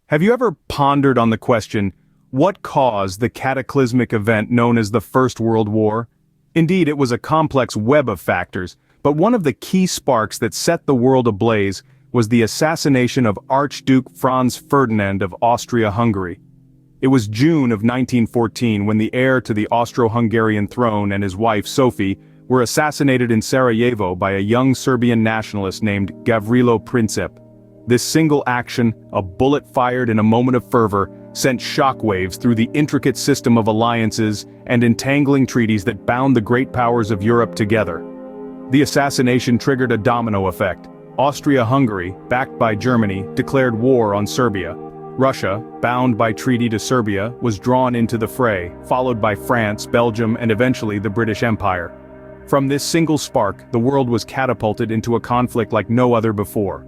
Have you ever pondered on the question, what caused the cataclysmic event known as the First World War? Indeed, it was a complex web of factors, but one of the key sparks that set the world ablaze was the assassination of Archduke Franz Ferdinand of Austria-Hungary. It was June of 1914 when the heir to the Austro-Hungarian throne and his wife Sophie were assassinated in Sarajevo by a young Serbian nationalist named Gavrilo Princip. This single action, a bullet fired in a moment of fervor, sent shockwaves through the intricate system of alliances and entangling treaties that bound the great powers of Europe together. The assassination triggered a domino effect. Austria-Hungary, backed by Germany, declared war on Serbia. Russia, bound by treaty to Serbia, was drawn into the fray, followed by France, Belgium, and eventually the British Empire. From this single spark, the world was catapulted into a conflict like no other before.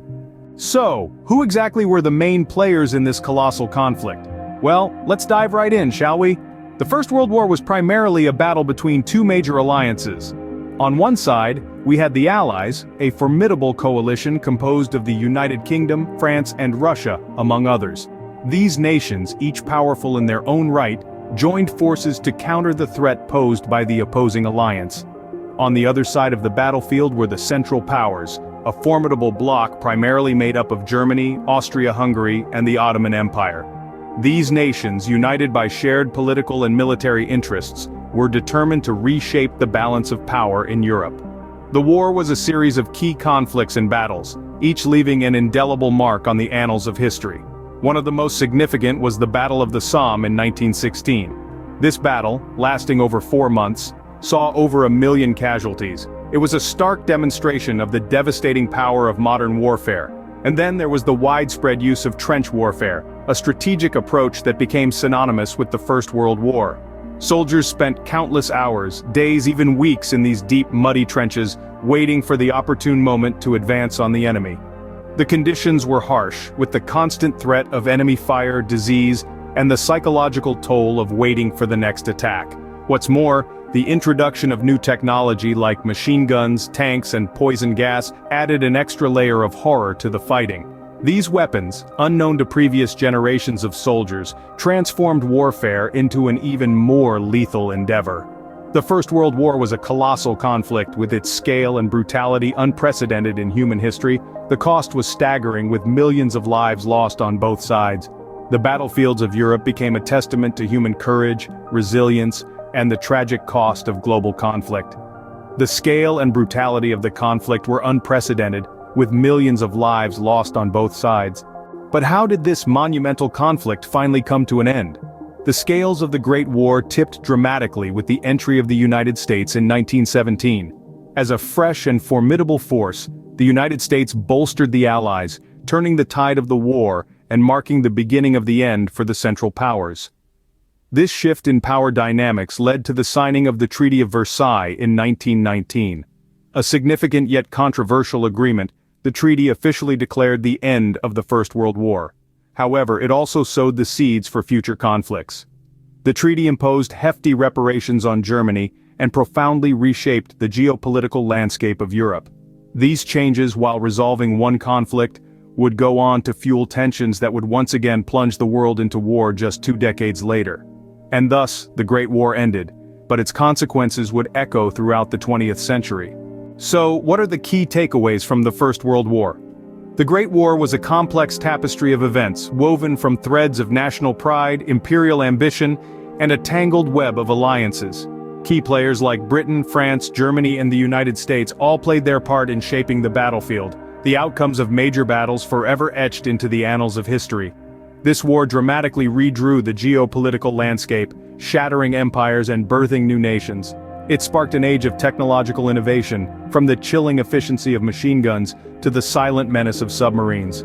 So, who exactly were the main players in this colossal conflict? Well, let's dive right in, shall we? The First World War was primarily a battle between two major alliances. On one side, we had the Allies, a formidable coalition composed of the United Kingdom, France, and Russia, among others. These nations, each powerful in their own right, joined forces to counter the threat posed by the opposing alliance. On the other side of the battlefield were the Central Powers, a formidable bloc primarily made up of Germany, Austria-Hungary, and the Ottoman Empire. These nations, united by shared political and military interests, were determined to reshape the balance of power in Europe. The war was a series of key conflicts and battles, each leaving an indelible mark on the annals of history. One of the most significant was the Battle of the Somme in 1916. This battle, lasting over 4 months, saw over 1 million casualties. It was a stark demonstration of the devastating power of modern warfare. And then there was the widespread use of trench warfare, a strategic approach that became synonymous with the First World War. Soldiers spent countless hours, days, even weeks in these deep, muddy trenches, waiting for the opportune moment to advance on the enemy. The conditions were harsh, with the constant threat of enemy fire, disease, and the psychological toll of waiting for the next attack. What's more, the introduction of new technology like machine guns, tanks, and poison gas added an extra layer of horror to the fighting. These weapons, unknown to previous generations of soldiers, transformed warfare into an even more lethal endeavor. The First World War was a colossal conflict with its scale and brutality unprecedented in human history. The cost was staggering, with millions of lives lost on both sides. The battlefields of Europe became a testament to human courage, resilience, and the tragic cost of global conflict. The scale and brutality of the conflict were unprecedented, with millions of lives lost on both sides. But how did this monumental conflict finally come to an end? The scales of the Great War tipped dramatically with the entry of the United States in 1917. As a fresh and formidable force, the United States bolstered the Allies, turning the tide of the war and marking the beginning of the end for the Central Powers. This shift in power dynamics led to the signing of the Treaty of Versailles in 1919. A significant yet controversial agreement, the treaty officially declared the end of the First World War. However, it also sowed the seeds for future conflicts. The treaty imposed hefty reparations on Germany and profoundly reshaped the geopolitical landscape of Europe. These changes, while resolving one conflict, would go on to fuel tensions that would once again plunge the world into war just 2 decades later. And thus, the Great War ended, but its consequences would echo throughout the 20th century. So, what are the key takeaways from the First World War? The Great War was a complex tapestry of events, woven from threads of national pride, imperial ambition, and a tangled web of alliances. Key players like Britain, France, Germany, and the United States all played their part in shaping the battlefield, the outcomes of major battles forever etched into the annals of history. This war dramatically redrew the geopolitical landscape, shattering empires and birthing new nations. It sparked an age of technological innovation, from the chilling efficiency of machine guns to the silent menace of submarines.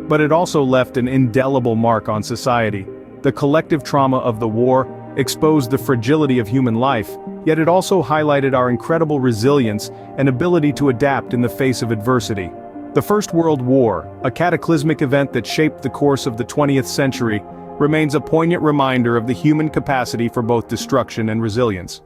But it also left an indelible mark on society. The collective trauma of the war exposed the fragility of human life, yet it also highlighted our incredible resilience and ability to adapt in the face of adversity. The First World War, a cataclysmic event that shaped the course of the 20th century, remains a poignant reminder of the human capacity for both destruction and resilience.